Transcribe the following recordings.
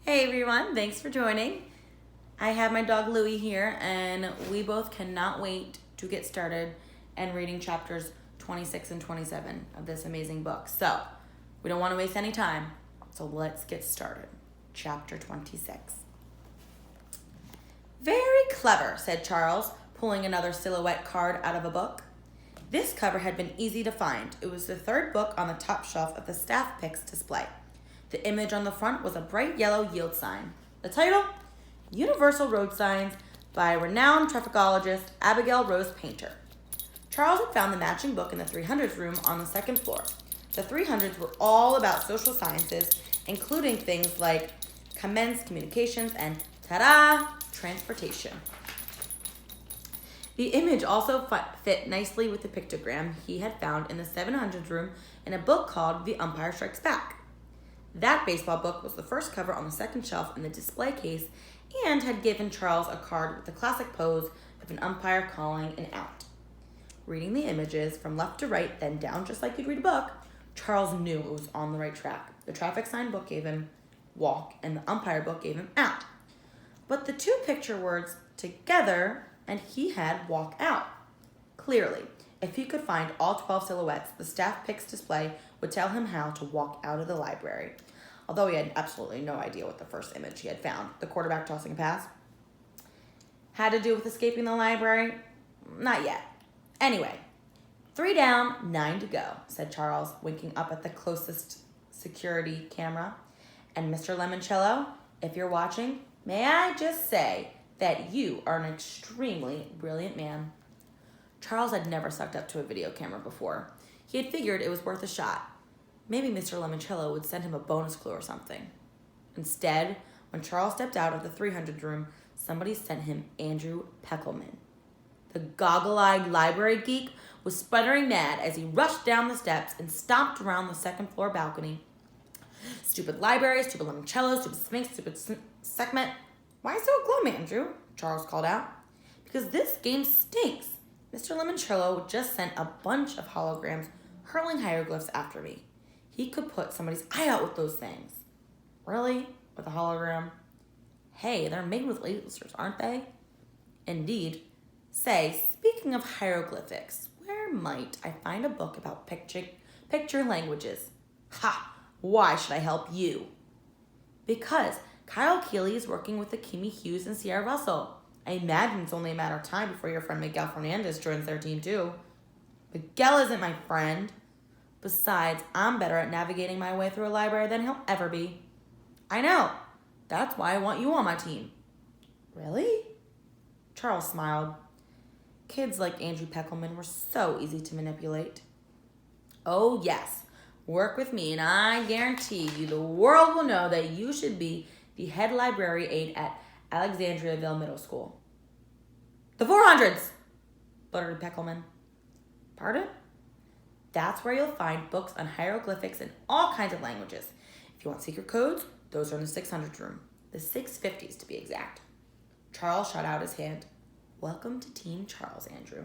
Hey everyone, thanks for joining. I have my dog Louie here, and we both cannot wait to get started and reading chapters 26 and 27 of this amazing book. So, we don't want to waste any time, so let's get started. Chapter 26. Very clever, said Charles, pulling another silhouette card out of a book. This cover had been easy to find. It was the third book on the top shelf of the staff picks display. The image on the front was a bright yellow yield sign. The title? Universal Road Signs by renowned trafficologist Abigail Rose Painter. Charles had found the matching book in the 300s room on the second floor. The 300s were all about social sciences, including things like commence communications and, ta-da, transportation. The image also fit nicely with the pictogram he had found in the 700s room in a book called The Umpire Strikes Back. That baseball book was the first cover on the second shelf in the display case and had given Charles a card with the classic pose of an umpire calling an out. Reading the images from left to right, then down just like you'd read a book, Charles knew it was on the right track. The traffic sign book gave him walk, and the umpire book gave him out. But the two picture words together, and he had walk out. Clearly, if he could find all 12 silhouettes, the staff picks display would tell him how to walk out of the library. Although he had absolutely no idea what the first image he had found, the quarterback tossing a pass, had to do with escaping the library. Not yet. Anyway, 3 down, 9 to go, said Charles, winking up at the closest security camera. And Mr. Lemoncello, if you're watching, may I just say that you are an extremely brilliant man. Charles had never sucked up to a video camera before. He had figured it was worth a shot. Maybe Mr. Lemoncello would send him a bonus clue or something. Instead, when Charles stepped out of the 300 room, somebody sent him Andrew Peckelman. The goggle-eyed library geek was sputtering mad as he rushed down the steps and stomped around the second floor balcony. Stupid library, stupid Lemoncello, stupid Sphinx, stupid segment. Why so glum, Andrew? Charles called out. Because this game stinks. Mr. Lemoncello just sent a bunch of holograms hurling hieroglyphs after me. He could put somebody's eye out with those things. Really? With a hologram? Hey, they're made with lasers, aren't they? Indeed. Say, speaking of hieroglyphics, where might I find a book about picture languages? Ha! Why should I help you? Because Kyle Keeley is working with Akimi Hughes and Sierra Russell. I imagine it's only a matter of time before your friend Miguel Fernandez joins their team too. Miguel isn't my friend. Besides, I'm better at navigating my way through a library than he'll ever be. I know. That's why I want you on my team. Really? Charles smiled. Kids like Andrew Peckelman were so easy to manipulate. Oh, yes. Work with me, and I guarantee you the world will know that you should be the head library aide at Alexandriaville Middle School. The 400s, blurted Peckelman. Pardon? That's where you'll find books on hieroglyphics in all kinds of languages. If you want secret codes, those are in the 600s room. The 650s to be exact. Charles shot out his hand. Welcome to Team Charles, Andrew.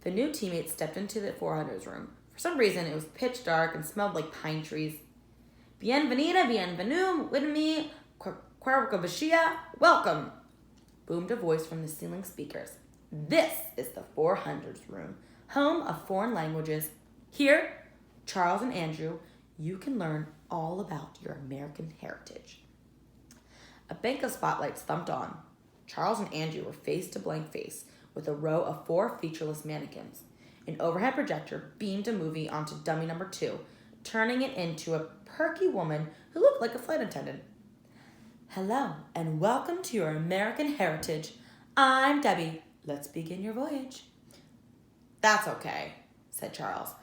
The new teammates stepped into the 400s room. For some reason, it was pitch dark and smelled like pine trees. Bienvenida, bienvenue, with me, Quarkabashia, welcome, boomed a voice from the ceiling speakers. This is the 400s room, home of foreign languages. Here, Charles and Andrew, you can learn all about your American heritage. A bank of spotlights thumped on. Charles and Andrew were face to blank face with a row of 4 featureless mannequins. An overhead projector beamed a movie onto dummy number 2, turning it into a perky woman who looked like a flight attendant. Hello, and welcome to your American heritage. I'm Debbie. Let's begin your voyage. That's okay, said Charles.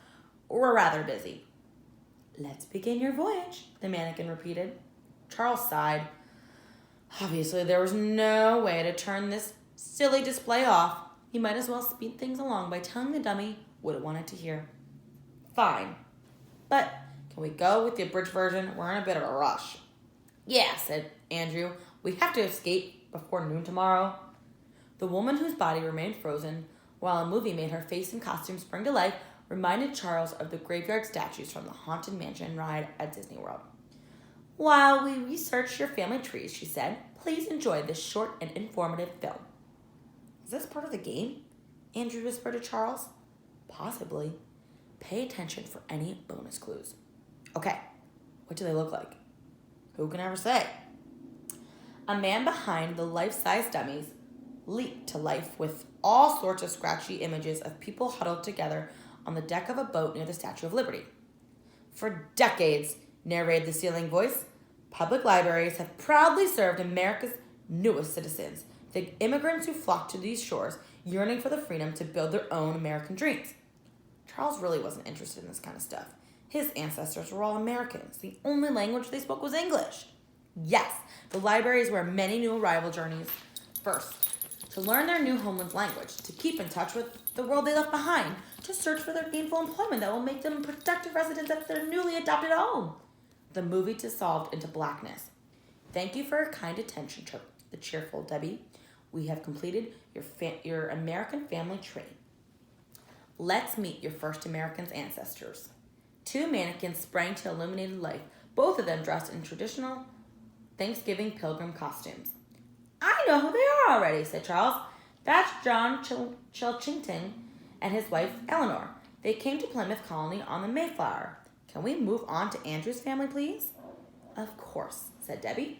We're rather busy. Let's begin your voyage, the mannequin repeated. Charles sighed. Obviously, there was no way to turn this silly display off. He might as well speed things along by telling the dummy what it wanted to hear. Fine, but can we go with the abridged version? We're in a bit of a rush. Yeah, said Andrew. We have to escape before noon tomorrow. The woman whose body remained frozen, while a movie made her face and costume spring to life, reminded Charles of the graveyard statues from the Haunted Mansion ride at Disney World. While we research your family trees, she said, please enjoy this short and informative film. Is this part of the game? Andrew whispered to Charles. Possibly. Pay attention for any bonus clues. Okay, what do they look like? Who can ever say? A man behind the life-size dummies leaped to life with all sorts of scratchy images of people huddled together on the deck of a boat near the Statue of Liberty. For decades, narrated the ceiling voice, public libraries have proudly served America's newest citizens, the immigrants who flocked to these shores, yearning for the freedom to build their own American dreams. Charles really wasn't interested in this kind of stuff. His ancestors were all Americans. The only language they spoke was English. Yes, the libraries where many new arrival journeys. First, to learn their new homeland's language, to keep in touch with the world they left behind, to search for their gainful employment that will make them productive residents at their newly adopted home. The movie dissolved into blackness. Thank you for your kind attention, chirped the cheerful Debbie. We have completed your American family tree. Let's meet your first American's ancestors. Two mannequins sprang to illuminated life, both of them dressed in traditional Thanksgiving pilgrim costumes. I know who they are already, said Charles. That's John Chilchington and his wife, Eleanor. They came to Plymouth Colony on the Mayflower. Can we move on to Andrew's family, please? Of course, said Debbie.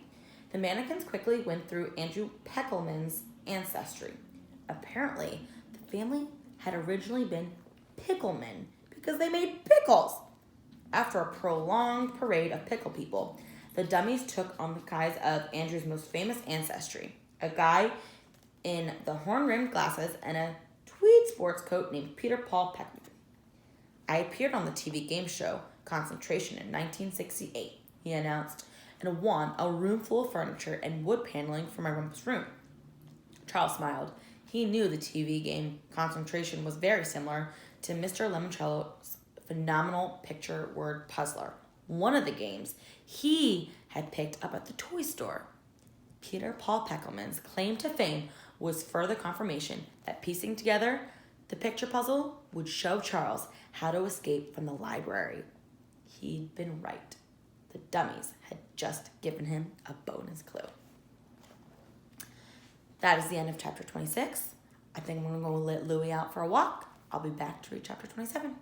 The mannequins quickly went through Andrew Peckelman's ancestry. Apparently, the family had originally been Picklemen because they made pickles. After a prolonged parade of pickle people, the dummies took on the guise of Andrew's most famous ancestry, a guy in the horn-rimmed glasses and a tweed sports coat named Peter Paul Peckman. I appeared on the TV game show Concentration in 1968, he announced, and won a room full of furniture and wood paneling for my rumpus room. Charles smiled. He knew the TV game Concentration was very similar to Mr. Lemoncello's phenomenal picture word puzzler, one of the games he had picked up at the toy store. Peter Paul Peckelman's claim to fame was further confirmation that piecing together the picture puzzle would show Charles how to escape from the library. He'd been right. The dummies had just given him a bonus clue. That is the end of chapter 26. I think I'm going to go let Louie out for a walk. I'll be back to read chapter 27.